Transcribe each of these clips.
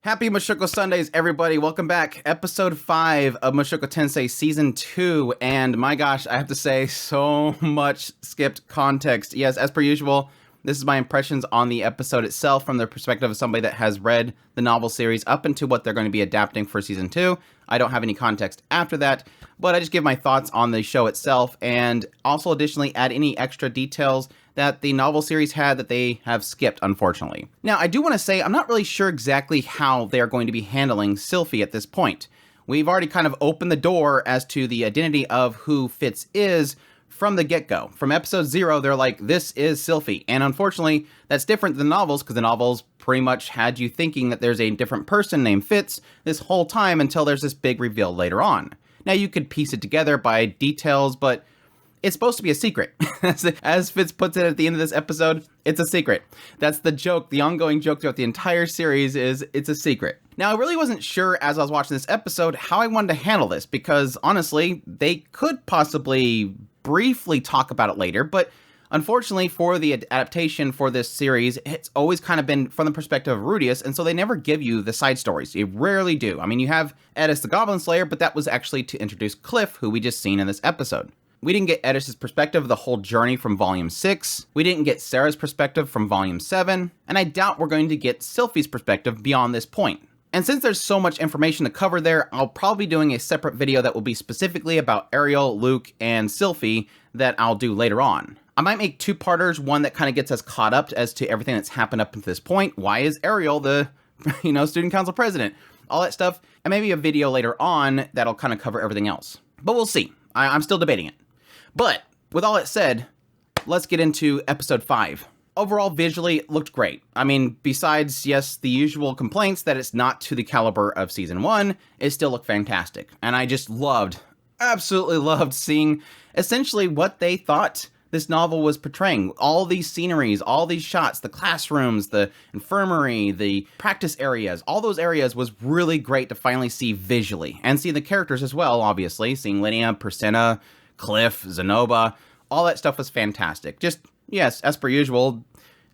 Happy Mushoku Sundays, everybody. Welcome back. Episode 5 of Mushoku Tensei Season 2. And my gosh, I have to say, so much skipped context. Yes, as per usual, this is my impressions on the episode itself from the perspective of somebody that has read the novel series up into what they're going to be adapting for Season 2. I don't have any context after that, but I just give my thoughts on the show itself and also additionally add any extra details that the novel series had that they have skipped, unfortunately. Now, I do want to say I'm not really sure exactly how they are going to be handling Sylphie at this point. We've already kind of opened the door as to the identity of who Fitz is from the get-go. From episode 0, they're like, this is Sylphie. And unfortunately, that's different than the novels, because the novels pretty much had you thinking that there's a different person named Fitz this whole time until there's this big reveal later on. Now, you could piece it together by details, but it's supposed to be a secret. As Fitz puts it at the end of this episode, it's a secret. That's the joke, the ongoing joke throughout the entire series is it's a secret. Now, I really wasn't sure as I was watching this episode how I wanted to handle this, because honestly, they could possibly briefly talk about it later, but unfortunately for the adaptation for this series, it's always kind of been from the perspective of Rudeus, and so they never give you the side stories. They rarely do. I mean, you have Edis the Goblin Slayer, but that was actually to introduce Cliff, who we just seen in this episode. We didn't get Edis' perspective of the whole journey from Volume 6. We didn't get Sarah's perspective from Volume 7. And I doubt we're going to get Sylphie's perspective beyond this point. And since there's so much information to cover there, I'll probably be doing a separate video that will be specifically about Ariel, Luke, and Sylphie that I'll do later on. I might make two-parters, one that kind of gets us caught up as to everything that's happened up to this point. Why is Ariel the, student council president? All that stuff. And maybe a video later on that'll kind of cover everything else. But we'll see. I'm still debating it. But with all that said, let's get into episode 5. Overall, visually, it looked great. I mean, besides, yes, the usual complaints that it's not to the caliber of season 1, it still looked fantastic. And I just absolutely loved seeing essentially what they thought this novel was portraying. All these sceneries, all these shots, the classrooms, the infirmary, the practice areas, all those areas was really great to finally see visually. And see the characters as well, obviously. Seeing Linnea, Persenna, Cliff, Zenoba, all that stuff was fantastic. Just, yes, as per usual,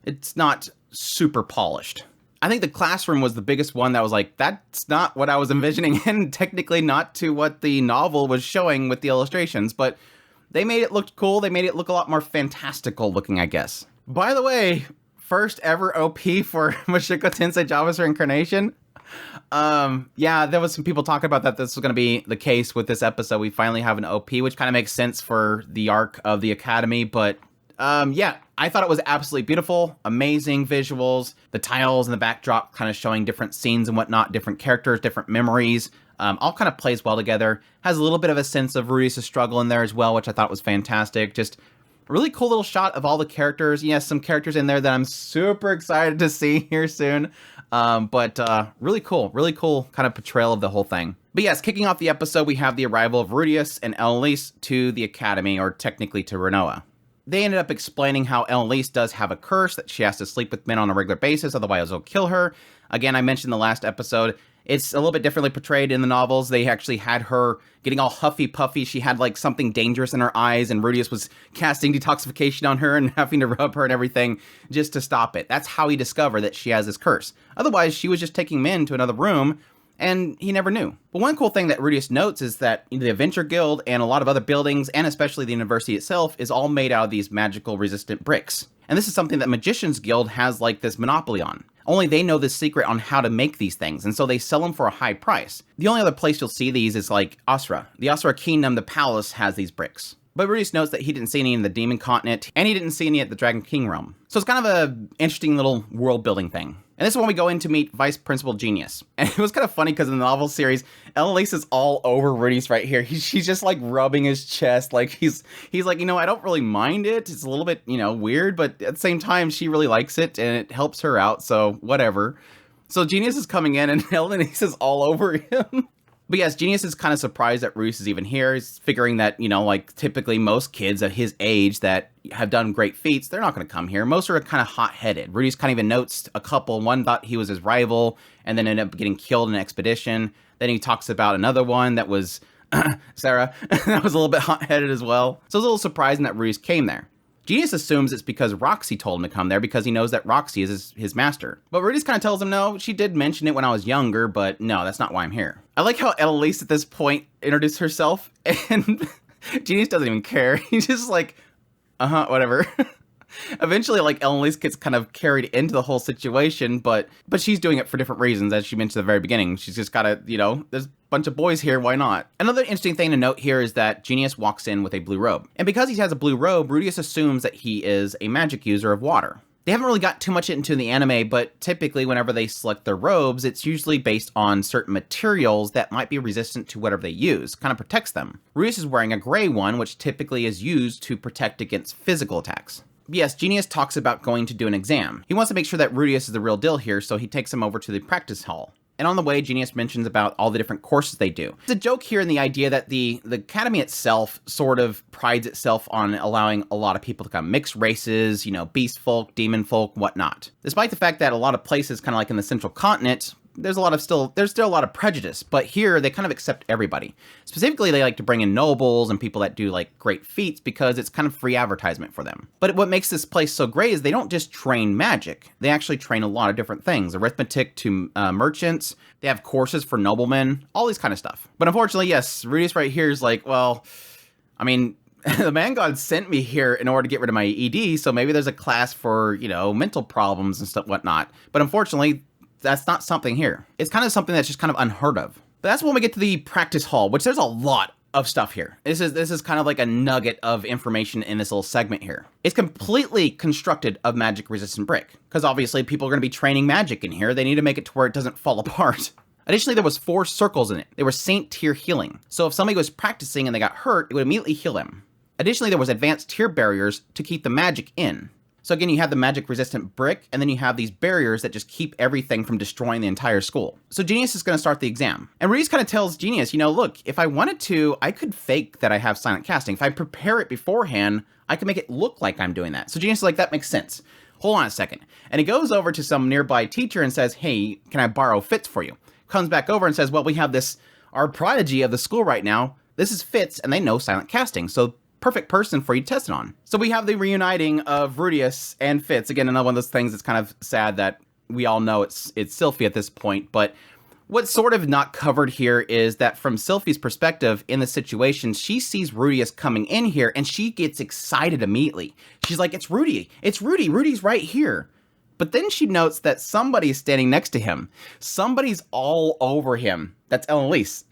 it's not super polished. I think the classroom was the biggest one that was like, that's not what I was envisioning, and technically not to what the novel was showing with the illustrations, but they made it look cool. They made it look a lot more fantastical looking, I guess. By the way, first ever OP for Mushoku Tensei Jobless Reincarnation. Yeah, there was some people talking about that this was going to be the case with this episode. We finally have an OP, which kind of makes sense for the arc of the Academy, but yeah, I thought it was absolutely beautiful, amazing visuals, the tiles and the backdrop kind of showing different scenes and whatnot, different characters, different memories, all kind of plays well together. Has a little bit of a sense of Rudeus' struggle in there as well, which I thought was fantastic. Just a really cool little shot of all the characters. Yes, some characters in there that I'm super excited to see here soon. But really cool kind of portrayal of the whole thing. But yes, kicking off the episode, we have the arrival of Rudeus and Elise to the Academy, or technically to Renoa. They ended up explaining how Elise does have a curse that she has to sleep with men on a regular basis, otherwise it'll kill her. Again, I mentioned in the last episode, it's a little bit differently portrayed in the novels. They actually had her getting all huffy-puffy. She had like something dangerous in her eyes, and Rudeus was casting detoxification on her and having to rub her and everything just to stop it. That's how he discovered that she has this curse. Otherwise, she was just taking men to another room, and he never knew. But one cool thing that Rudeus notes is that the Adventure Guild and a lot of other buildings, and especially the university itself, is all made out of these magical resistant bricks. And this is something that Magician's Guild has like this monopoly on. Only they know the secret on how to make these things, and so they sell them for a high price. The only other place you'll see these is like Asura. The Asura Kingdom, the palace, has these bricks. But Rudeus notes that he didn't see any in the Demon Continent, and he didn't see any at the Dragon King realm. So it's kind of an interesting little world-building thing. And this is when we go in to meet Vice Principal Genius. And it was kind of funny because in the novel series, Elise is all over Rudeus right here. She's just like rubbing his chest. Like he's like, I don't really mind it. It's a little bit, weird, but at the same time, she really likes it and it helps her out. So whatever. So Genius is coming in and Elise is all over him. But yes, Genius is kind of surprised that Rudeus is even here. He's figuring that, typically most kids at his age that have done great feats, they're not going to come here. Most are kind of hot-headed. Rudeus kind of even notes a couple. One thought he was his rival and then ended up getting killed in an expedition. Then he talks about another one that was Sarah. That was a little bit hot-headed as well. So it was a little surprising that Rudeus came there. Genius assumes it's because Roxy told him to come there because he knows that Roxy is his master. But Rudius kind of tells him, no, she did mention it when I was younger, but no, that's not why I'm here. I like how Elise at this point introduced herself, and Genius doesn't even care. He's just like, whatever. Eventually, like, Elise gets kind of carried into the whole situation, but she's doing it for different reasons, as she mentioned at the very beginning. She's just gotta, there's a bunch of boys here, why not? Another interesting thing to note here is that Genius walks in with a blue robe. And because he has a blue robe, Rudius assumes that he is a magic user of water. They haven't really got too much into the anime, but typically whenever they select their robes, it's usually based on certain materials that might be resistant to whatever they use, kind of protects them. Rudius is wearing a gray one, which typically is used to protect against physical attacks. Yes, Genius talks about going to do an exam. He wants to make sure that Rudius is the real deal here, so he takes him over to the practice hall. And on the way, Genius mentions about all the different courses they do. It's a joke here in the idea that the academy itself sort of prides itself on allowing a lot of people to come. Mixed races, beast folk, demon folk, whatnot. Despite the fact that a lot of places, kind of like in the central continent, there's still a lot of prejudice, but here they kind of accept everybody. Specifically, they like to bring in nobles and people that do like great feats because it's kind of free advertisement for them. But what makes this place so great is they don't just train magic. They actually train a lot of different things. Arithmetic to merchants. They have courses for noblemen, all these kind of stuff. But unfortunately, yes, Rudius right here is like, well, I mean, the man god sent me here in order to get rid of my ED, so maybe there's a class for, mental problems and stuff, whatnot. But unfortunately, that's not something here. It's kind of something that's just kind of unheard of. But that's when we get to the practice hall, which there's a lot of stuff here. This is kind of like a nugget of information in this little segment here. It's completely constructed of magic resistant brick, because obviously people are going to be training magic in here. They need to make it to where it doesn't fall apart. Additionally, there was 4 circles in it. They were Saint tier healing. So if somebody was practicing and they got hurt, it would immediately heal them. Additionally, there was advanced tier barriers to keep the magic in. So again, you have the magic resistant brick, and then you have these barriers that just keep everything from destroying the entire school. So Genius is going to start the exam. And Rudius kind of tells Genius, look, if I wanted to, I could fake that I have silent casting. If I prepare it beforehand, I can make it look like I'm doing that. So Genius is like, that makes sense. Hold on a second. And he goes over to some nearby teacher and says, hey, can I borrow Fitz for you? Comes back over and says, well, we have our prodigy of the school right now. This is Fitz, and they know silent casting. So perfect person for you to test it on. So we have the reuniting of Rudius and Fitz. Again, another one of those things that's kind of sad that we all know it's Sylphie at this point, but what's sort of not covered here is that from Sylphie's perspective in the situation, she sees Rudius coming in here and she gets excited immediately. She's like, it's Rudy, Rudy's right here. But then she notes that somebody's standing next to him. Somebody's all over him. That's Elise.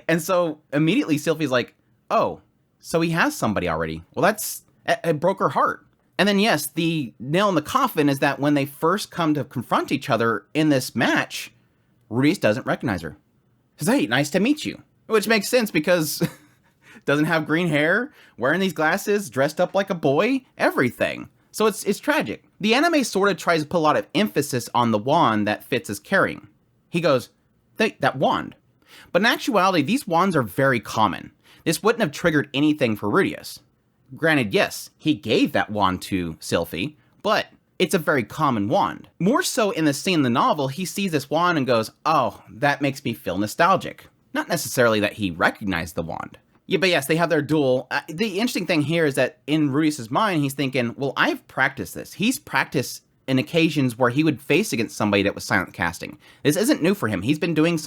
And so immediately Sylphie's like, oh, so he has somebody already. Well, it broke her heart. And then, yes, the nail in the coffin is that when they first come to confront each other in this match, Rudius doesn't recognize her. He says, hey, nice to meet you. Which makes sense because doesn't have green hair, wearing these glasses, dressed up like a boy, everything. So it's tragic. The anime sort of tries to put a lot of emphasis on the wand that Fitz is carrying. He goes, that wand. But in actuality, these wands are very common. This wouldn't have triggered anything for Rudius. Granted, yes, he gave that wand to Sylphie, but it's a very common wand. More so in the scene in the novel, he sees this wand and goes, oh, that makes me feel nostalgic. Not necessarily that he recognized the wand. Yeah, but yes, they have their duel. The interesting thing here is that in Rudius's mind, he's thinking, well, I've practiced this. He's practiced in occasions where he would face against somebody that was silent casting. This isn't new for him. He's been doing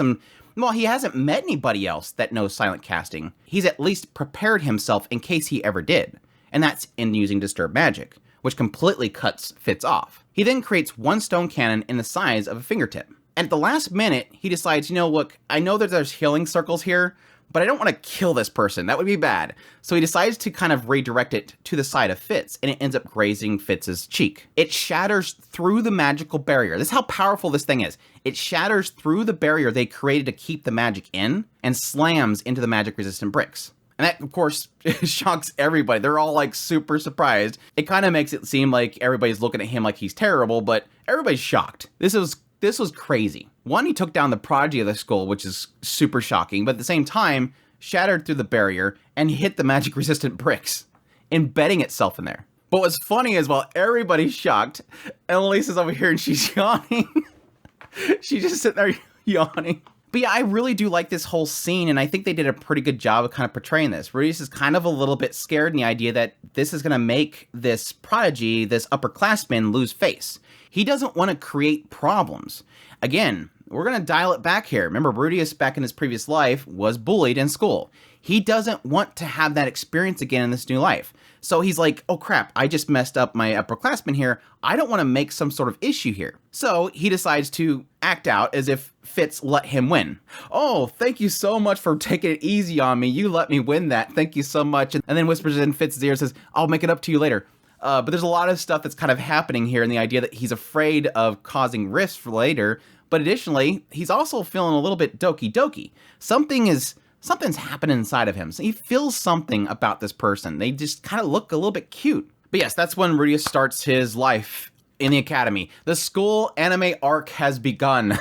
well, he hasn't met anybody else that knows silent casting. He's at least prepared himself in case he ever did. And that's in using Disturbed Magic, which completely cuts Fitz off. He then creates one stone cannon in the size of a fingertip. And at the last minute, he decides, look, I know that there's healing circles here, but I don't want to kill this person. That would be bad. So he decides to kind of redirect it to the side of Fitz, and it ends up grazing Fitz's cheek. It shatters through the magical barrier. This is how powerful this thing is. It shatters through the barrier they created to keep the magic in and slams into the magic-resistant bricks. And that, of course, shocks everybody. They're all, like, super surprised. It kind of makes it seem like everybody's looking at him like he's terrible, but everybody's shocked. This was crazy. One, he took down the prodigy of the school, which is super shocking, but at the same time, shattered through the barrier and hit the magic-resistant bricks, embedding itself in there. But what's funny is while everybody's shocked, Elise is over here and she's yawning. She's just sitting there yawning. But yeah, I really do like this whole scene, and I think they did a pretty good job of kind of portraying this. Rudius is kind of a little bit scared in the idea that this is going to make this prodigy, this upperclassman, lose face. He doesn't want to create problems. Again, we're going to dial it back here. Remember, Rudius, back in his previous life, was bullied in school. He doesn't want to have that experience again in this new life. So he's like, oh crap, I just messed up my upperclassman here. I don't want to make some sort of issue here. So he decides to act out as if Fitz let him win. Oh, thank you so much for taking it easy on me. You let me win that. Thank you so much. And then whispers in Fitz's ear and says, I'll make it up to you later. But there's a lot of stuff that's kind of happening here in the idea that he's afraid of causing risks for later. But additionally, he's also feeling a little bit doki doki. Something's happening inside of him. So he feels something about this person. They just kind of look a little bit cute. But yes, that's when Rudius starts his life in the academy. The school anime arc has begun.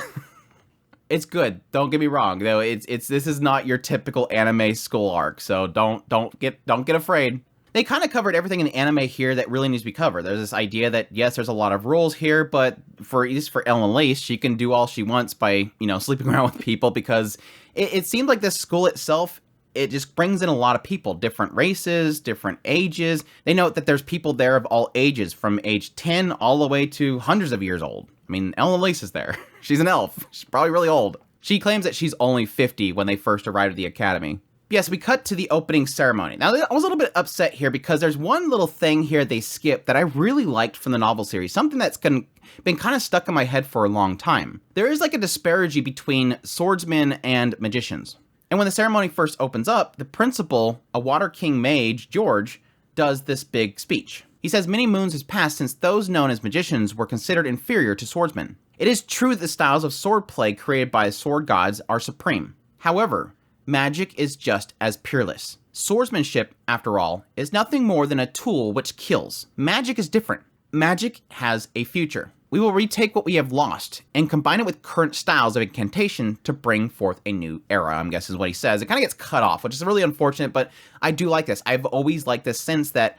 It's good. Don't get me wrong, though. This is not your typical anime school arc. So don't get afraid. They kind of covered everything in the anime here that really needs to be covered. There's this idea that, yes, there's a lot of rules here, but at least for Ellen Lace, she can do all she wants by, sleeping around with people, because it seemed like this school itself, it just brings in a lot of people, different races, different ages. They note that there's people there of all ages, from age 10 all the way to hundreds of years old. I mean, Ellen Lace is there. She's an elf. She's probably really old. She claims that she's only 50 when they first arrived at the academy. Yes, we cut to the opening ceremony. Now, I was a little bit upset here because there's one little thing here they skipped that I really liked from the novel series, something that's been kind of stuck in my head for a long time. There is like a disparity between swordsmen and magicians. And when the ceremony first opens up, the principal, a Water King mage, George, does this big speech. He says many moons has passed since those known as magicians were considered inferior to swordsmen. It is true that the styles of swordplay created by sword gods are supreme. However, magic is just as peerless. Swordsmanship, after all, is nothing more than a tool which kills. Magic is different. Magic has a future. We will retake what we have lost and combine it with current styles of incantation to bring forth a new era, I'm guessing is what he says. It kind of gets cut off, which is really unfortunate, but I do like this. I've always liked this sense that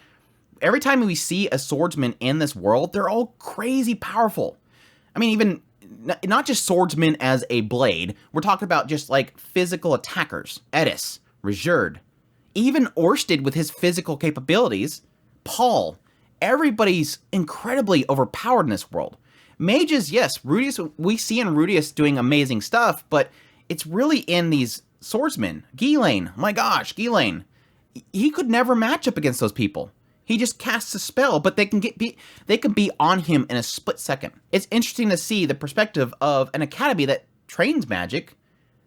every time we see a swordsman in this world, they're all crazy powerful. I mean, even not just swordsmen as a blade, we're talking about just like physical attackers. Edis, Regerd, even Orsted with his physical capabilities, Paul, everybody's incredibly overpowered in this world. Mages, yes, Rudius, we see in Rudius doing amazing stuff, but it's really in these swordsmen. Ghislaine, my gosh, Ghislaine. He could never match up against those people. He just casts a spell, but they can be on him in a split second. It's interesting to see the perspective of an academy that trains magic,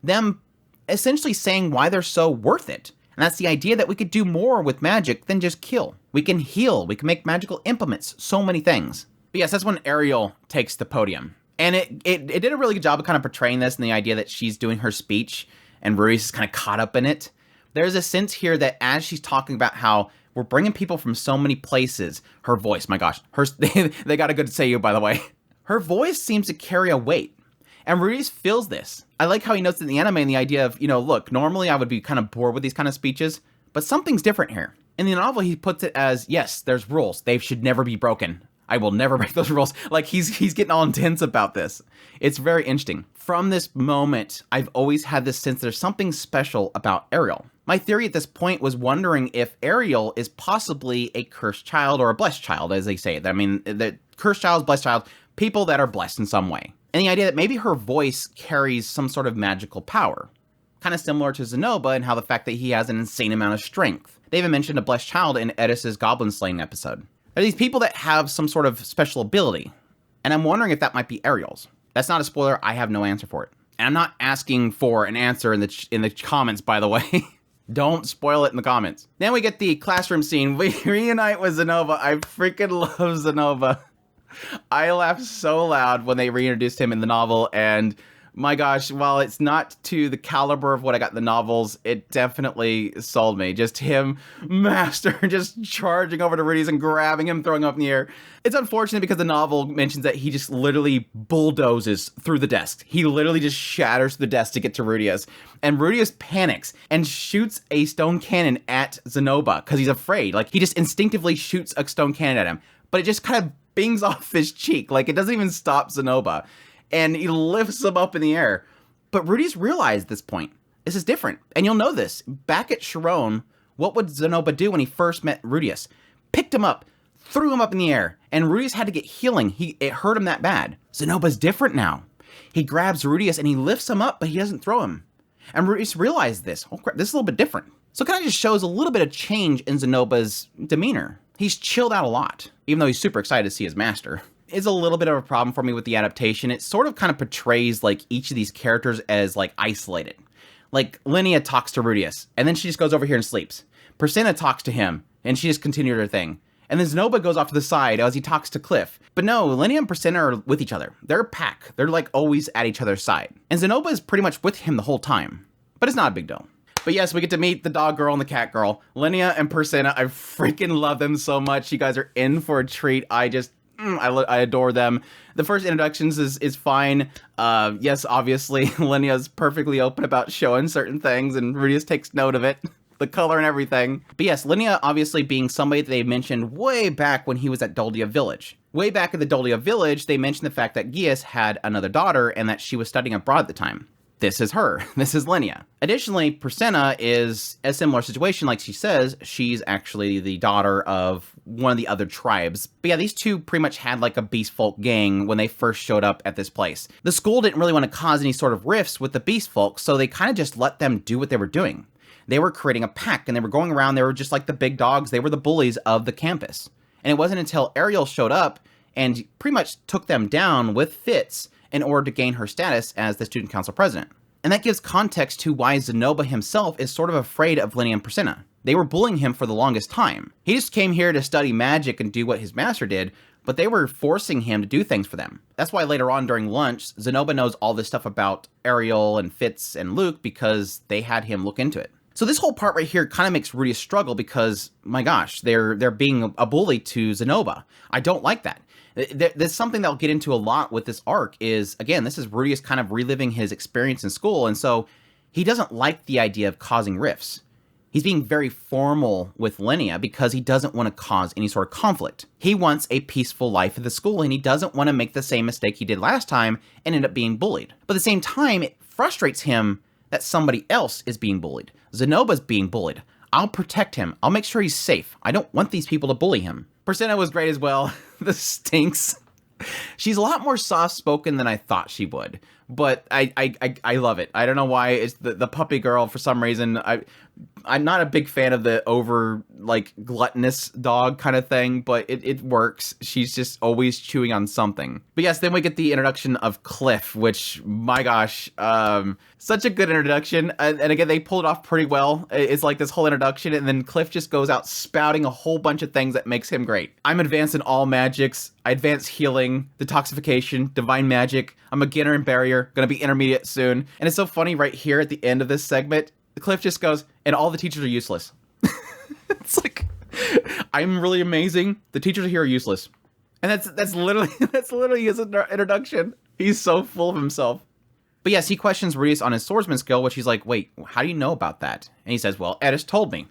them essentially saying why they're so worth it. And that's the idea that we could do more with magic than just kill. We can heal, we can make magical implements, so many things. But yes, that's when Ariel takes the podium. And it did a really good job of kind of portraying this and the idea that she's doing her speech and Rudius is kind of caught up in it. There's a sense here that as she's talking about how we're bringing people from so many places. Her voice, my gosh. They got a good seiyuu, by the way. Her voice seems to carry a weight. And Rudius feels this. I like how he notes in the anime the idea of, look, normally I would be kind of bored with these kind of speeches, but something's different here. In the novel, he puts it as, yes, there's rules. They should never be broken. I will never break those rules. Like, he's getting all intense about this. It's very interesting. From this moment, I've always had this sense there's something special about Ariel. My theory at this point was wondering if Ariel is possibly a cursed child or a blessed child, as they say it. I mean, the cursed child, blessed child, people that are blessed in some way. And the idea that maybe her voice carries some sort of magical power. Kind of similar to Zenoba and how the fact that he has an insane amount of strength. They even mentioned a blessed child in Edis's Goblin Slaying episode. There are these people that have some sort of special ability. And I'm wondering if that might be Ariel's. That's not a spoiler. I have no answer for it. And I'm not asking for an answer in the comments, by the way. Don't spoil it in the comments. Then we get the classroom scene. We reunite with Zenoba. I freaking love Zenoba. I laughed so loud when they reintroduced him in the novel, and my gosh, while it's not to the caliber of what I got in the novels, it definitely sold me. Just him, master, just charging over to Rudius and grabbing him, throwing him up in the air. It's unfortunate because the novel mentions that he just literally bulldozes through the desk. He literally just shatters the desk to get to Rudius. And Rudius panics and shoots a stone cannon at Zenoba because he's afraid. Like, he just instinctively shoots a stone cannon at him. But it just kind of bings off his cheek. Like, it doesn't even stop Zenoba. And he lifts him up in the air. But Rudius realized this point. This is different. And you'll know this. Back at Sharon, what would Zenoba do when he first met Rudius? Picked him up, threw him up in the air, and Rudius had to get healing. It hurt him that bad. Zenoba's different now. He grabs Rudius and he lifts him up, but he doesn't throw him. And Rudius realized this. Oh crap, this is a little bit different. So it kind of just shows a little bit of change in Zenoba's demeanor. He's chilled out a lot, even though he's super excited to see his master. It's a little bit of a problem for me with the adaptation. It sort of kind of portrays like each of these characters as like isolated. Like Linnea talks to Rudius, and then she just goes over here and sleeps. Persena talks to him, and she just continued her thing. And then Zenoba goes off to the side as he talks to Cliff. But no, Linnea and Persena are with each other. They're a pack. They're like always at each other's side. And Zenoba is pretty much with him the whole time. But it's not a big deal. But yes, we get to meet the dog girl and the cat girl. Linnea and Persena, I freaking love them so much. You guys are in for a treat. I adore them. The first introductions is fine. Yes, obviously, Linnea's perfectly open about showing certain things, and Rudius takes note of it. The color and everything. But yes, Linnea obviously being somebody that they mentioned way back when he was at Doldia Village. Way back at the Doldia Village, they mentioned the fact that Gius had another daughter and that she was studying abroad at the time. This is her. This is Linnea. Additionally, Persena is a similar situation. Like she says, she's actually the daughter of one of the other tribes. But yeah, these two pretty much had like a beast folk gang when they first showed up at this place. The school didn't really want to cause any sort of rifts with the beast folk, so they kind of just let them do what they were doing. They were creating a pack, and they were going around. They were just like the big dogs. They were the bullies of the campus. And it wasn't until Ariel showed up and pretty much took them down with Fitz in order to gain her status as the student council president. And that gives context to why Zenoba himself is sort of afraid of Linnea and Persena. They were bullying him for the longest time. He just came here to study magic and do what his master did, but they were forcing him to do things for them. That's why later on during lunch, Zenoba knows all this stuff about Ariel and Fitz and Luke because they had him look into it. So this whole part right here kind of makes Rudius struggle because, my gosh, they're being a bully to Zenoba. I don't like that. There's something that I'll get into a lot with this arc is, again, this is Rudius kind of reliving his experience in school, and so he doesn't like the idea of causing rifts. He's being very formal with Linnea because he doesn't want to cause any sort of conflict. He wants a peaceful life at the school, and he doesn't want to make the same mistake he did last time and end up being bullied. But at the same time, it frustrates him that somebody else is being bullied. Zenoba's being bullied. I'll protect him. I'll make sure he's safe. I don't want these people to bully him. Persena was great as well. This stinks. She's a lot more soft-spoken than I thought she would, but I love it. I don't know why. It's the puppy girl for some reason. I'm not a big fan of the over, like, gluttonous dog kind of thing, but it works. She's just always chewing on something. But yes, then we get the introduction of Cliff, which, my gosh, such a good introduction. And again, they pulled it off pretty well. It's like this whole introduction, and then Cliff just goes out spouting a whole bunch of things that makes him great. I'm advanced in all magics. I advance healing, detoxification, divine magic. I'm a beginner in barrier, gonna be intermediate soon. And it's so funny right here at the end of this segment, Cliff just goes, and all the teachers are useless. It's like, I'm really amazing. The teachers here are useless. And that's literally his introduction. He's so full of himself. But yes, he questions Rudius on his swordsman skill, which he's like, wait, how do you know about that? And he says, well, Edis told me.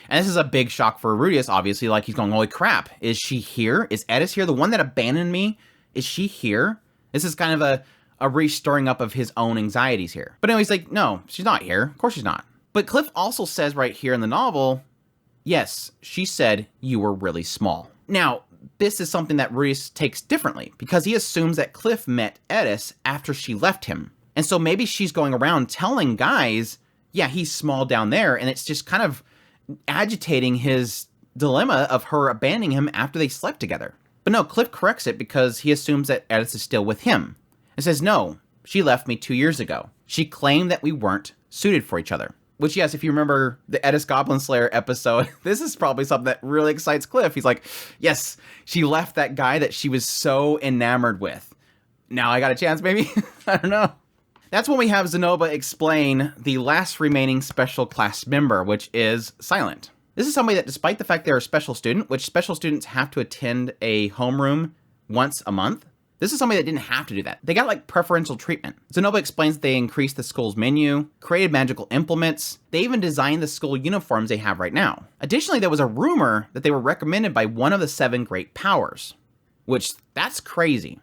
And this is a big shock for Rudius, obviously. Like, he's going, holy crap, is she here? Is Edis here? The one that abandoned me? Is she here? This is kind of a re-stirring up of his own anxieties here. But anyway, he's like, no, she's not here. Of course she's not. But Cliff also says right here in the novel, yes, she said you were really small. Now, this is something that Rudius takes differently, because he assumes that Cliff met Edis after she left him. And so maybe she's going around telling guys, yeah, he's small down there, and it's just kind of agitating his dilemma of her abandoning him after they slept together. But no, Cliff corrects it because he assumes that Edis is still with him. And says, no, she left me 2 years ago. She claimed that we weren't suited for each other. Which, yes, if you remember the Edis Goblin Slayer episode, this is probably something that really excites Cliff. He's like, yes, she left that guy that she was so enamored with. Now I got a chance, maybe? I don't know. That's when we have Zenoba explain the last remaining special class member, which is Silent. This is somebody that, despite the fact they're a special student, which special students have to attend a homeroom once a month, this is somebody that didn't have to do that. They got like preferential treatment. Zenoba explains that they increased the school's menu, created magical implements, they even designed the school uniforms they have right now. Additionally, there was a rumor that they were recommended by one of the 7 great powers, which that's crazy,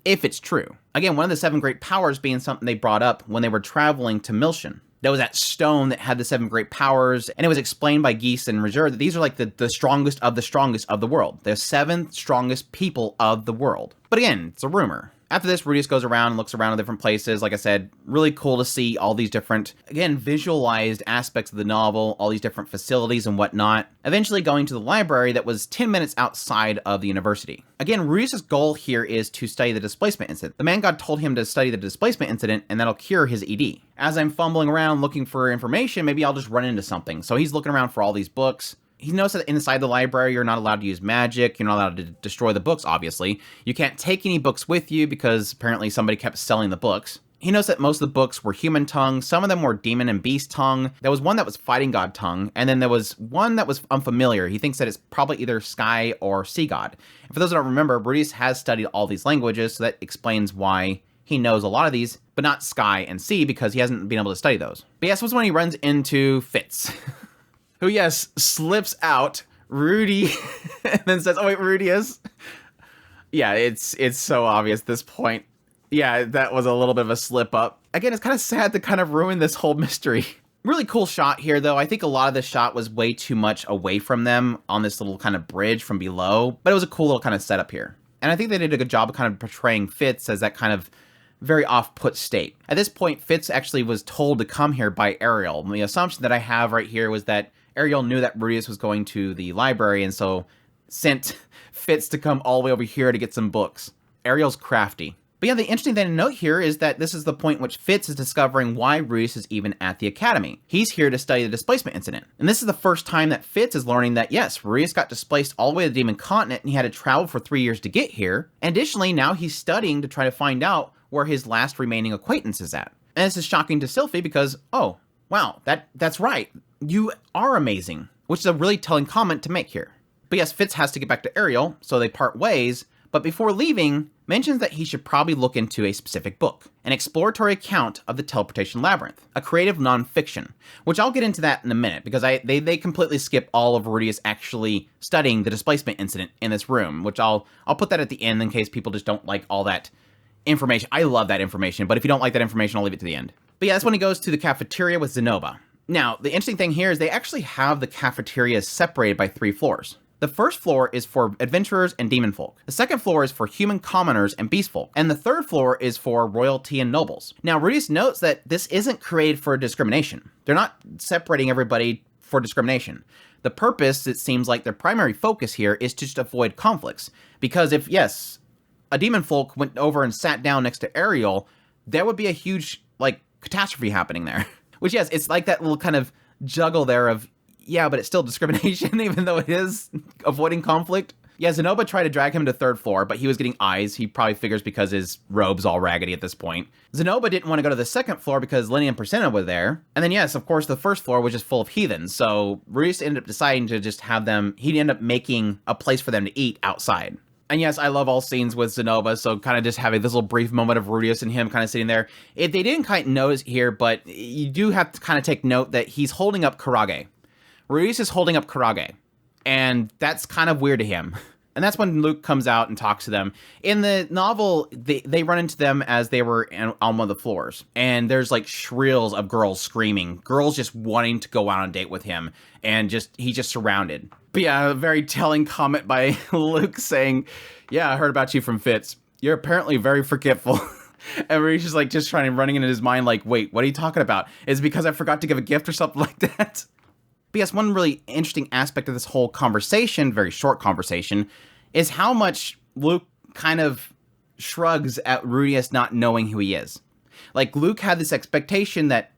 if it's true. Again, one of the 7 great powers being something they brought up when they were traveling to Milshin. There was that stone that had the 7 great powers, and it was explained by Geese and Reserve that these are like the strongest of the world. They're 7 strongest people of the world. But again, it's a rumor. After this, Rudius goes around and looks around in different places. Like I said, really cool to see all these different, again, visualized aspects of the novel, all these different facilities and whatnot. Eventually going to the library that was 10 minutes outside of the university. Again, Rudius' goal here is to study the displacement incident. The man god told him to study the displacement incident, and that'll cure his ED. As I'm fumbling around looking for information, maybe I'll just run into something. So he's looking around for all these books. He knows that inside the library, you're not allowed to use magic. You're not allowed to destroy the books, obviously. You can't take any books with you because apparently somebody kept selling the books. He knows that most of the books were human tongue. Some of them were demon and beast tongue. There was one that was fighting god tongue. And then there was one that was unfamiliar. He thinks that it's probably either sky or sea god. And for those who don't remember, Rudius has studied all these languages, so that explains why he knows a lot of these, but not sky and sea because he hasn't been able to study those. But yes, was when he runs into Fitz. Who, yes, slips out Rudy and then says, oh wait, Rudius. Yeah, it's so obvious at this point. Yeah, that was a little bit of a slip up. Again, it's kind of sad to kind of ruin this whole mystery. Really cool shot here, though. I think a lot of this shot was way too much away from them on this little kind of bridge from below, but it was a cool little kind of setup here. And I think they did a good job of kind of portraying Fitz as that kind of very off-put state. At this point, Fitz actually was told to come here by Ariel. The assumption that I have right here was that Ariel knew that Rudius was going to the library and so sent Fitz to come all the way over here to get some books. Ariel's crafty. But yeah, the interesting thing to note here is that this is the point in which Fitz is discovering why Rudius is even at the academy. He's here to study the displacement incident. And this is the first time that Fitz is learning that, yes, Rudius got displaced all the way to the Demon Continent and he had to travel for 3 years to get here. And additionally, now he's studying to try to find out where his last remaining acquaintance is at. And this is shocking to Sylphie because, oh, wow, that's right. You are amazing, which is a really telling comment to make here. But yes, Fitz has to get back to Ariel, so they part ways, but before leaving, mentions that he should probably look into a specific book, an exploratory account of the Teleportation Labyrinth, a creative nonfiction, which I'll get into that in a minute, because they completely skip all of Rudius actually studying the displacement incident in this room, which I'll put that at the end in case people just don't like all that information. I love that information, but if you don't like that information, I'll leave it to the end. But yeah, that's when he goes to the cafeteria with Zenoba. Now, the interesting thing here is they actually have the cafeterias separated by 3 floors. The first floor is for adventurers and demon folk. The second floor is for human commoners and beast folk. And the third floor is for royalty and nobles. Now, Rudius notes that this isn't created for discrimination. They're not separating everybody for discrimination. The purpose, it seems like their primary focus here is to just avoid conflicts. Because if, yes, a demon folk went over and sat down next to Ariel, there would be a huge, catastrophe happening there. Which, yes, it's like that little kind of juggle there of, yeah, but it's still discrimination, even though it is avoiding conflict. Yeah, Zenoba tried to drag him to 3rd floor, but he was getting eyes. He probably figures because his robe's all raggedy at this point. Zenoba didn't want to go to the 2nd floor because Lenny and Persenna were there. And then, yes, of course, the 1st floor was just full of heathens. So Rudius ended up deciding to just have them, he'd end up making a place for them to eat outside. And yes, I love all scenes with Zenoba, so kind of just having this little brief moment of Rudius and him kind of sitting there. They didn't quite notice here, but you do have to kind of take note that he's holding up Karage. Rudius is holding up Karage, and that's kind of weird to him. And that's when Luke comes out and talks to them. In the novel, they run into them as they were on one of the floors. And there's shrills of girls screaming. Girls just wanting to go out on a date with him. And he's just surrounded. But yeah, a very telling comment by Luke saying, yeah, I heard about you from Fitz. You're apparently very forgetful. And Rudius is just running into his mind wait, what are you talking about? Is it because I forgot to give a gift or something like that? But yes, one really interesting aspect of this whole conversation, very short conversation, is how much Luke kind of shrugs at Rudius not knowing who he is. Luke had this expectation that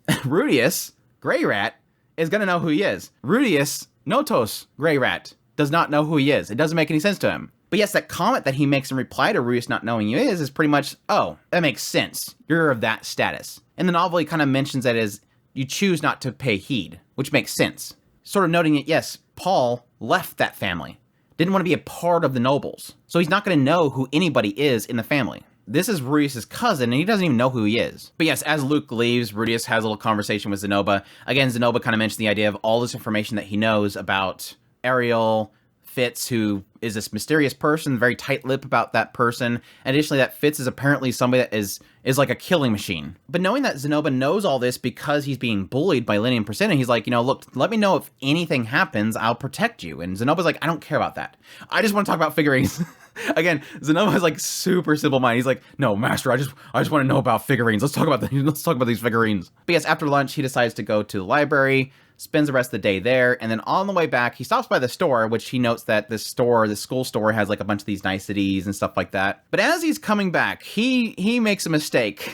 Rudius, Grey Rat, is going to know who he is. Rudius, Notos, Grey Rat, does not know who he is. It doesn't make any sense to him. But yes, that comment that he makes in reply to Rudius not knowing who he is pretty much, oh, that makes sense. You're of that status. In the novel, he kind of mentions that as you choose not to pay heed, which makes sense. Sort of noting that, yes, Paul left that family. Didn't want to be a part of the nobles. So he's not going to know who anybody is in the family. This is Rudius' cousin, and he doesn't even know who he is. But yes, as Luke leaves, Rudius has a little conversation with Zenoba. Again, Zenoba kind of mentioned the idea of all this information that he knows about Ariel, Fitz, who is this mysterious person, very tight-lipped about that person. And additionally, that Fitz is apparently somebody that is like a killing machine. But knowing that Zenoba knows all this because he's being bullied by Lenny and Priscilla, he's like, look, let me know if anything happens, I'll protect you. And Zenoba's like, I don't care about that. I just want to talk about figurines. Again, Zenoba is like super simple mind. He's like, no, master, I just want to know about figurines. Let's talk about these figurines. But yes, after lunch, he decides to go to the library, spends the rest of the day there, and then on the way back, he stops by the store, which he notes that the school store, has like a bunch of these niceties and stuff like that. But as he's coming back, he makes a mistake.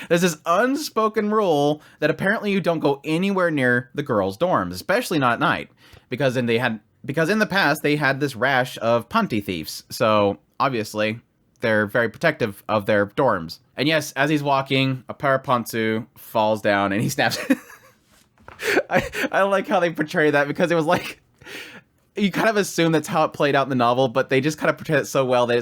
There's this unspoken rule that apparently you don't go anywhere near the girls' dorms, especially not at night, because in the past they had this rash of punty thieves. So obviously they're very protective of their dorms. And yes, as he's walking, a parapantsu falls down and he snaps. I like how they portray that, because it was like, you kind of assume that's how it played out in the novel, but they just kind of portray it so well that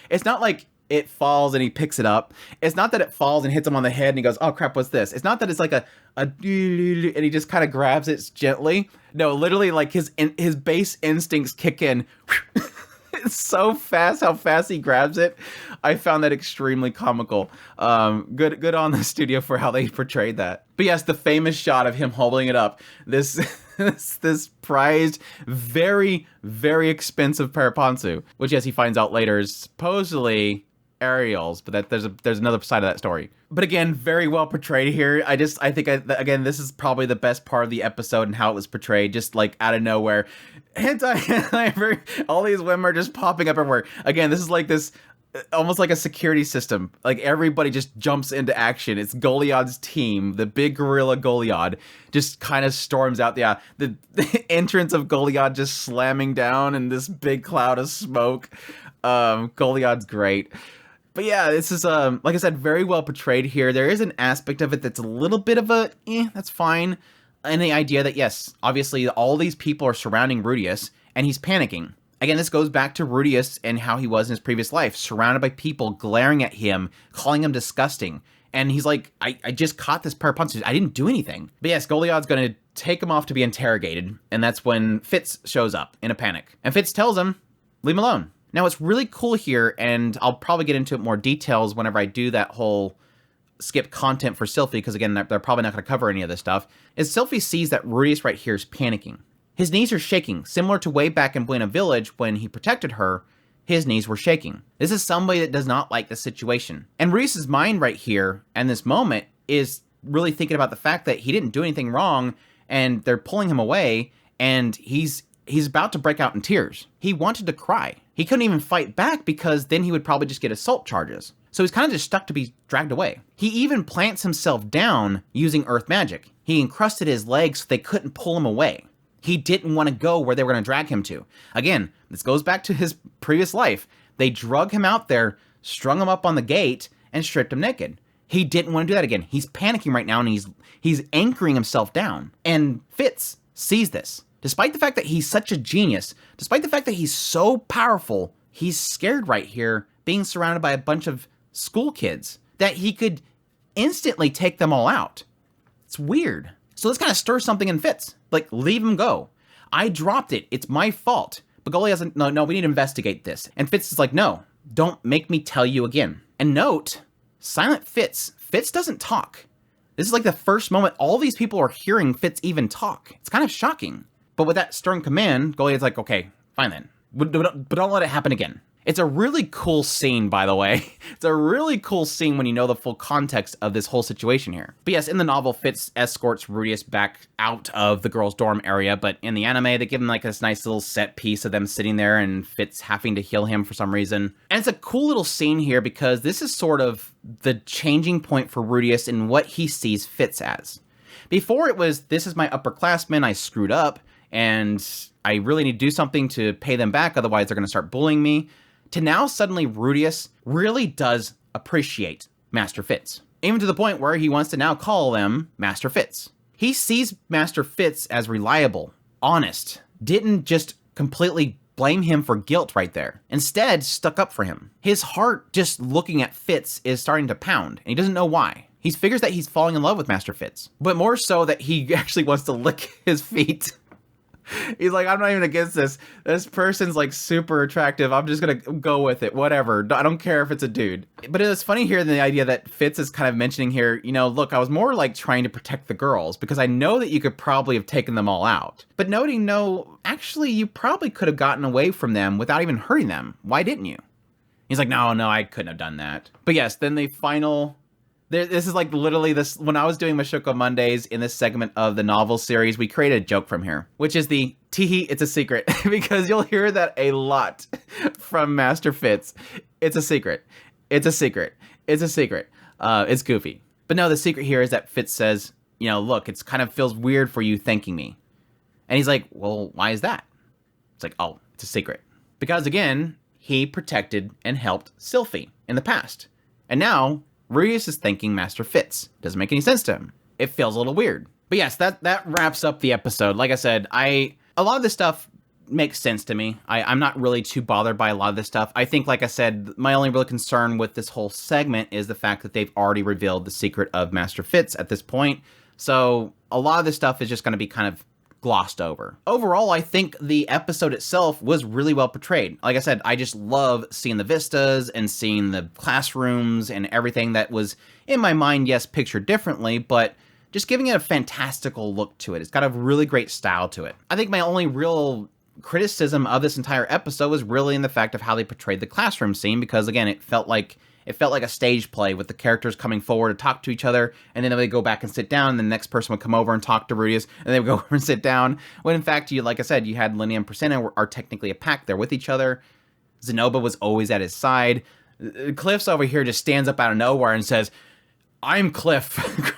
it's not like it falls and he picks it up. It's not that it falls and hits him on the head and he goes, oh crap, what's this? It's not that it's like a and he just kind of grabs it gently. No, literally like his base instincts kick in. It's so fast how fast he grabs it. I found that extremely comical. Good on the studio for how they portrayed that. But yes, the famous shot of him holding it up. This prized, very, very expensive parapantsu, which yes, he finds out later is supposedly Ariel's, but there's another side of that story. But again, very well portrayed here. I think again, this is probably the best part of the episode and how it was portrayed, just like out of nowhere. All these women are just popping up everywhere. Again, this is like this, almost like a security system. Like everybody just jumps into action. It's Goliad's team. The big gorilla Goliad just kind of storms out. Yeah, the entrance of Goliad just slamming down in this big cloud of smoke. Goliad's great. But yeah, this is, like I said, very well portrayed here. There is an aspect of it that's a little bit of a, that's fine. And the idea that, yes, obviously all these people are surrounding Rudius, and he's panicking. Again, this goes back to Rudius and how he was in his previous life, surrounded by people glaring at him, calling him disgusting. And he's like, I just caught this pair of punches. I didn't do anything. But yes, Goliad's going to take him off to be interrogated. And that's when Fitz shows up in a panic. And Fitz tells him, leave him alone. Now, what's really cool here, and I'll probably get into it more details whenever I do that whole skip content for Sylphie, because again, they're probably not going to cover any of this stuff, is Sylphie sees that Rudius right here is panicking. His knees are shaking, similar to way back in Buena Village when he protected her, his knees were shaking. This is somebody that does not like the situation. And Rudius's mind right here, and this moment, is really thinking about the fact that he didn't do anything wrong, and they're pulling him away, and he's about to break out in tears. He wanted to cry. He couldn't even fight back because then he would probably just get assault charges. So he's kind of just stuck to be dragged away. He even plants himself down using earth magic. He encrusted his legs so they couldn't pull him away. He didn't want to go where they were going to drag him to. Again, this goes back to his previous life. They drug him out there, strung him up on the gate, and stripped him naked. He didn't want to do that again. He's panicking right now, and he's anchoring himself down. And Fitz sees this. Despite the fact that he's such a genius, despite the fact that he's so powerful, he's scared right here, being surrounded by a bunch of school kids, that he could instantly take them all out. It's weird. So this kind of stirs something in Fitz. Like, leave him go. I dropped it. It's my fault. But Goli hasn't, no, we need to investigate this. And Fitz is like, no, don't make me tell you again. And note, silent Fitz. Fitz doesn't talk. This is like the first moment all these people are hearing Fitz even talk. It's kind of shocking. But with that stern command, Goliath's like, okay, fine then. But don't let it happen again. It's a really cool scene, by the way. It's a really cool scene when you know the full context of this whole situation here. But yes, in the novel, Fitz escorts Rudius back out of the girls' dorm area, but in the anime, they give him like this nice little set piece of them sitting there and Fitz having to heal him for some reason. And it's a cool little scene here because this is sort of the changing point for Rudius in what he sees Fitz as. Before it was, this is my upperclassmen, I screwed up, and I really need to do something to pay them back, otherwise they're going to start bullying me. To now suddenly Rudius really does appreciate Master Fitz. Even to the point where he wants to now call them Master Fitz. He sees Master Fitz as reliable, honest, didn't just completely blame him for guilt right there. Instead, stuck up for him. His heart just looking at Fitz is starting to pound, and he doesn't know why. He figures that he's falling in love with Master Fitz, but more so that he actually wants to lick his feet. He's like, I'm not even against this. This person's like super attractive. I'm just gonna go with it. Whatever. I don't care if it's a dude. But it's funny here, the idea that Fitz is kind of mentioning here, look, I was more like trying to protect the girls because I know that you could probably have taken them all out. But noting, no, actually, you probably could have gotten away from them without even hurting them. Why didn't you? He's like, no, I couldn't have done that. But yes, then the final... This is like literally this, when I was doing Mushoku Mondays in this segment of the novel series, we created a joke from here, which is the teehee, it's a secret, because you'll hear that a lot from Master Fitz. It's a secret. It's a secret. It's a secret. It's goofy. But no, the secret here is that Fitz says, look, it's kind of feels weird for you thanking me. And he's like, well, why is that? It's like, oh, it's a secret. Because again, he protected and helped Sylphie in the past. And now... Rudeus is thanking Master Fitz. Doesn't make any sense to him. It feels a little weird. But yes, that wraps up the episode. Like I said, a lot of this stuff makes sense to me. I'm not really too bothered by a lot of this stuff. I think, like I said, my only real concern with this whole segment is the fact that they've already revealed the secret of Master Fitz at this point. So a lot of this stuff is just going to be kind of glossed over. Overall, I think the episode itself was really well portrayed. Like I said, I just love seeing the vistas and seeing the classrooms and everything that was, in my mind, yes, pictured differently, but just giving it a fantastical look to it. It's got a really great style to it. I think my only real criticism of this entire episode was really in the fact of how they portrayed the classroom scene, because again, it felt like a stage play with the characters coming forward to talk to each other, and then they would go back and sit down, and the next person would come over and talk to Rudeus, and they would go over and sit down. When in fact, like I said, you had Linnea and Presena are technically a pack. They're with each other. Zenoba was always at his side. Cliff's over here just stands up out of nowhere and says, I'm Cliff,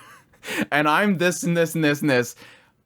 and I'm this and this and this and this.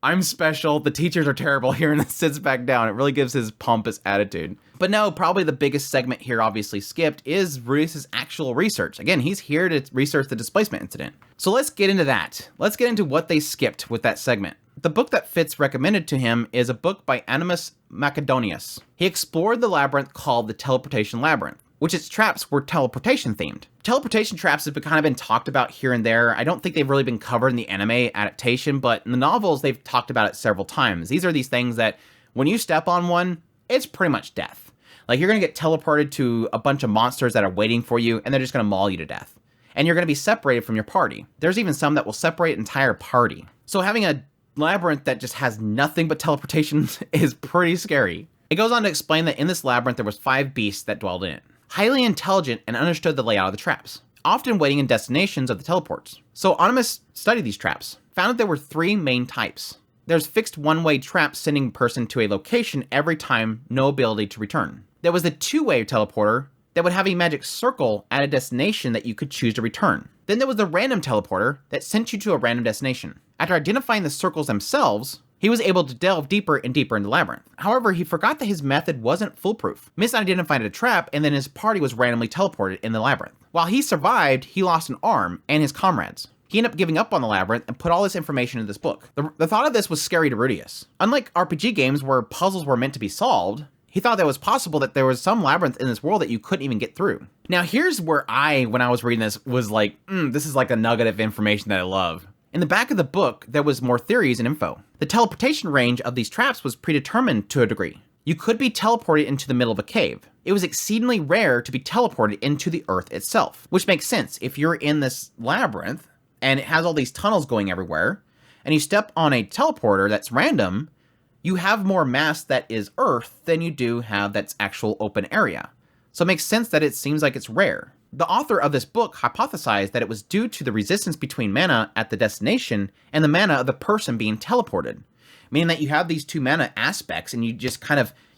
I'm special, the teachers are terrible here, and then sits back down. It really gives his pompous attitude. But no, probably the biggest segment here, obviously skipped, is Rudeus' actual research. Again, he's here to research the displacement incident. So let's get into that. Let's get into what they skipped with that segment. The book that Fitz recommended to him is a book by Animus Macedonius. He explored the labyrinth called the Teleportation Labyrinth, which its traps were teleportation themed. Teleportation traps have kind of been talked about here and there. I don't think they've really been covered in the anime adaptation, but in the novels, they've talked about it several times. These are these things that when you step on one, it's pretty much death. Like, you're gonna get teleported to a bunch of monsters that are waiting for you, and they're just gonna maul you to death. And you're gonna be separated from your party. There's even some that will separate an entire party. So having a labyrinth that just has nothing but teleportation is pretty scary. It goes on to explain that in this labyrinth, there was 5 beasts that dwelled in it. Highly intelligent and understood the layout of the traps, often waiting in destinations of the teleports. So Animus studied these traps, found that there were 3 main types. There's fixed one-way traps sending a person to a location every time, no ability to return. There was the 2-way teleporter that would have a magic circle at a destination that you could choose to return. Then there was the random teleporter that sent you to a random destination. After identifying the circles themselves, he was able to delve deeper and deeper into the labyrinth. However, he forgot that his method wasn't foolproof. Misidentified a trap, and then his party was randomly teleported in the labyrinth. While he survived, he lost an arm and his comrades. He ended up giving up on the labyrinth and put all this information in this book. The thought of this was scary to Rudeus. Unlike RPG games where puzzles were meant to be solved, he thought that it was possible that there was some labyrinth in this world that you couldn't even get through. Now here's where when I was reading this, was like, this is like a nugget of information that I love. In the back of the book, there was more theories and info. The teleportation range of these traps was predetermined to a degree. You could be teleported into the middle of a cave. It was exceedingly rare to be teleported into the earth itself, which makes sense. If you're in this labyrinth and it has all these tunnels going everywhere, and you step on a teleporter that's random, you have more mass that is earth than you do have that's actual open area. So it makes sense that it seems like it's rare. The author of this book hypothesized that it was due to the resistance between mana at the destination and the mana of the person being teleported, meaning that you have these 2 mana aspects and you just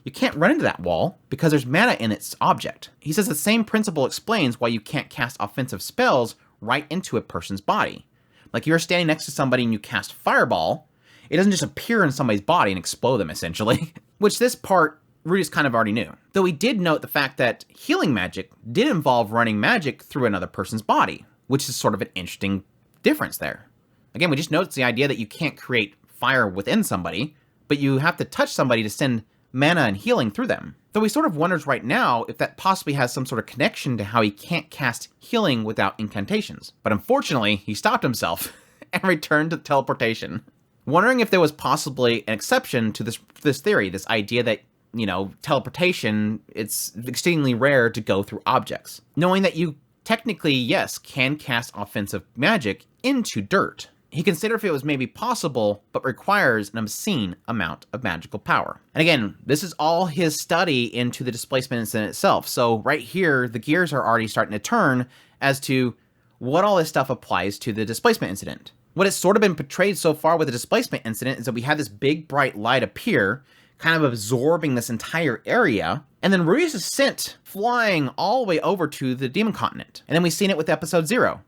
you can't run into that wall because there's mana in its object. He says the same principle explains why you can't cast offensive spells right into a person's body. Like, you're standing next to somebody and you cast Fireball, it doesn't just appear in somebody's body and explode them, essentially. Which this part, Rudeus kind of already knew. Though he did note the fact that healing magic did involve running magic through another person's body, which is sort of an interesting difference there. Again, we just noticed the idea that you can't create fire within somebody, but you have to touch somebody to send mana and healing through them. Though he sort of wonders right now if that possibly has some sort of connection to how he can't cast healing without incantations. But unfortunately, he stopped himself and returned to teleportation. wondering if there was possibly an exception to this theory, this idea that, you know, teleportation, it's extremely rare to go through objects. Knowing that you technically, yes, can cast offensive magic into dirt. He considered if it was maybe possible, but requires an obscene amount of magical power. And again, this is all his study into the displacement incident itself. So right here, the gears are already starting to turn as to what all this stuff applies to the displacement incident. What has sort of been portrayed so far with the displacement incident is that we had this big bright light appear, kind of absorbing this entire area, and then Ruius is sent flying all the way over to the Demon Continent. And then we've seen it with episode 0.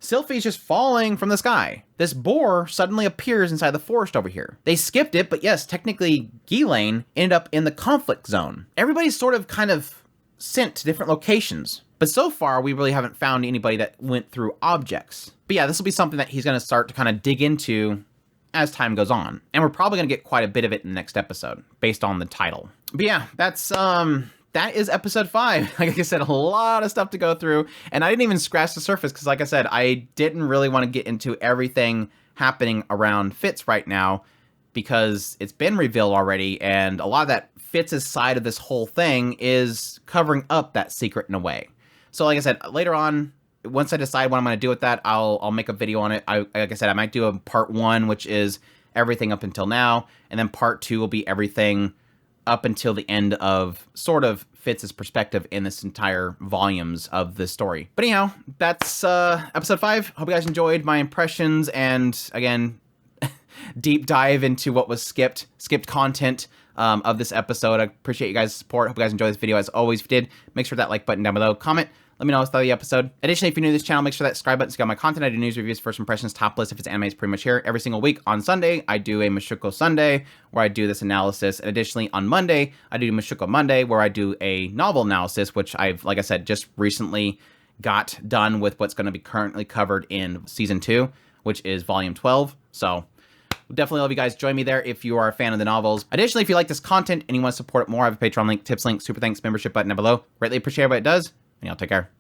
Sylphie's just falling from the sky. This boar suddenly appears inside the forest over here. They skipped it, but yes, technically Ghislaine ended up in the conflict zone. Everybody's sort of kind of sent to different locations. But so far, we really haven't found anybody that went through objects. But yeah, this will be something that he's going to start to kind of dig into as time goes on. And we're probably going to get quite a bit of it in the next episode, based on the title. But yeah, that is episode 5. Like I said, a lot of stuff to go through, and I didn't even scratch the surface because, like I said, I didn't really want to get into everything happening around Fitz right now because it's been revealed already, and a lot of that Fitz's side of this whole thing is covering up that secret in a way. So like I said, later on, once I decide what I'm going to do with that, I'll make a video on it. Like I said, I might do a part 1, which is everything up until now, and then part 2 will be everything up until the end of sort of Fitz's perspective in this entire volumes of this story. But anyhow, that's episode 5. Hope you guys enjoyed my impressions and, again, deep dive into what was skipped content of this episode. I appreciate you guys' support. Hope you guys enjoyed this video. As always, if you did, make sure that like button down below. Comment. Let me know what's thought of the episode. Additionally, if you're new to this channel, make sure that subscribe button's got my content. I do news, reviews, first impressions, top list. If it's anime, it's pretty much here. Every single week on Sunday, I do a Mushoku Sunday, where I do this analysis. And additionally, on Monday, I do Mushoku Monday, where I do a novel analysis, which I've, like I said, just recently got done with what's going to be currently covered in Season 2, which is Volume 12. So definitely love you guys. Join me there if you are a fan of the novels. Additionally, if you like this content and you want to support it more, I have a Patreon link, tips link, super thanks, membership button down below. Greatly appreciate what it does, and y'all take care.